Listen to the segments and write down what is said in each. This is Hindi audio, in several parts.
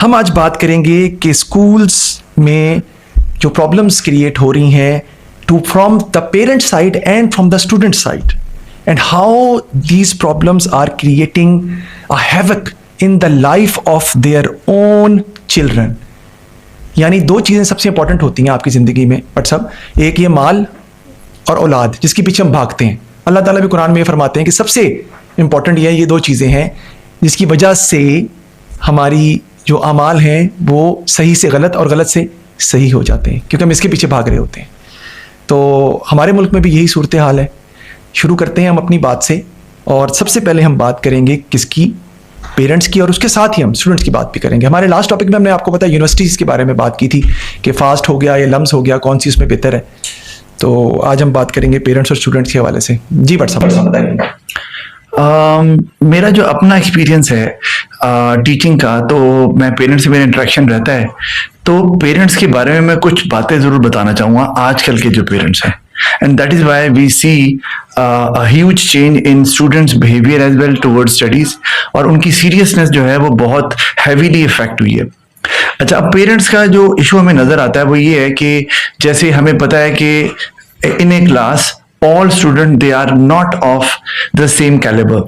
हम आज बात करेंगे कि स्कूल्स में जो प्रॉब्लम्स क्रिएट हो रही हैं two from the parent side and from the student side and how these problems are creating a havoc in the life of their own children. यानी दो चीज़ें सबसे इंपॉर्टेंट होती हैं आपकी ज़िंदगी में बट सब, एक ये माल और औलाद जिसके पीछे हम भागते हैं। अल्लाह ताला भी कुरान में ये फरमाते हैं कि सबसे इंपॉर्टेंट ये दो चीज़ें हैं जिसकी वजह से हमारी जो अमाल हैं वो सही से गलत और गलत से सही हो जाते हैं, क्योंकि हम इसके पीछे भाग रहे होते हैं। तो हमारे मुल्क में भी यही सूरत हाल है। शुरू करते हैं हम अपनी बात से, और सबसे पहले हम बात करेंगे किसकी, पेरेंट्स की, और उसके साथ ही हम स्टूडेंट्स की बात भी करेंगे। हमारे लास्ट टॉपिक में हमने आपको पता यूनिवर्सिटीज़ के बारे में बात की थी कि फास्ट हो गया या लम्स हो गया, कौन सी उसमें बेहतर है। तो आज हम बात करेंगे पेरेंट्स और स्टूडेंट्स के हवाले से। जी बट साहब बताइए। मेरा जो अपना एक्सपीरियंस है टीचिंग का, तो मैं पेरेंट्स से मेरा इंटरेक्शन रहता है, तो पेरेंट्स के बारे में मैं कुछ बातें ज़रूर बताना चाहूँगा आजकल के जो पेरेंट्स हैं। And that is why we see a huge change in students behaviour as well towards studies, और उनकी सीरियसनेस जो है वो बहुत हैवीली इफेक्ट हुई है। अच्छा, अब पेरेंट्स का जो इशू हमें नज़र आता है वो ये है कि जैसे हमें पता है कि इन ए class all student they are not of the same caliber।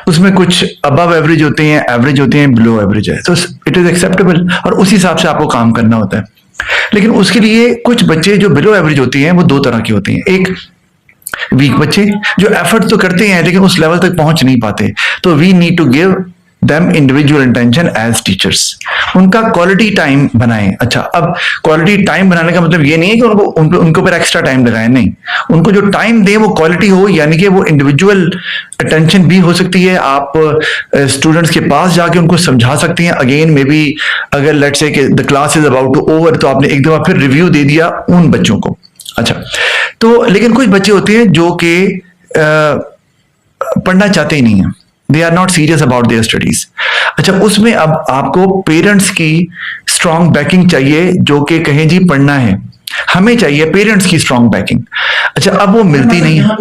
उसमें कुछ अबव एवरेज होते हैं, एवरेज होते हैं, बिलो एवरेज है, तो इट इज एक्सेप्टेबल और उस हिसाब से आपको काम करना होता है। लेकिन उसके लिए कुछ बच्चे जो बिलो एवरेज होते हैं वो दो तरह के होते हैं। एक वीक बच्चे जो एफर्ट तो करते हैं लेकिन उस लेवल तक पहुंच नहीं पाते, तो we need to give them individual attention as teachers। उनका क्वालिटी टाइम बनाएं। अच्छा, अब क्वालिटी टाइम बनाने का मतलब ये नहीं है कि उनको ऊपर एक्स्ट्रा टाइम लगाएं, नहीं, उनको जो टाइम दें वो क्वालिटी हो, यानी कि वो इंडिविजुअल अटेंशन भी हो सकती है। आप स्टूडेंट्स के पास जाके उनको समझा सकती हैं। अगेन मे बी अगर लेट्स से कि the class is about to over, तो आपने एक दफा फिर रिव्यू दे दिया उन बच्चों को। अच्छा, तो लेकिन कुछ बच्चे होते हैं जो कि पढ़ना चाहते ही नहीं है, they are not serious about their studies. अच्छा, उसमें अब आपको पेरेंट्स की स्ट्रॉन्ग बैकिंग चाहिए, जो कि कहें जी पढ़ना है, हमें चाहिए पेरेंट्स की स्ट्रॉन्ग बैकिंग। अच्छा, अब वो मिलती नहीं है।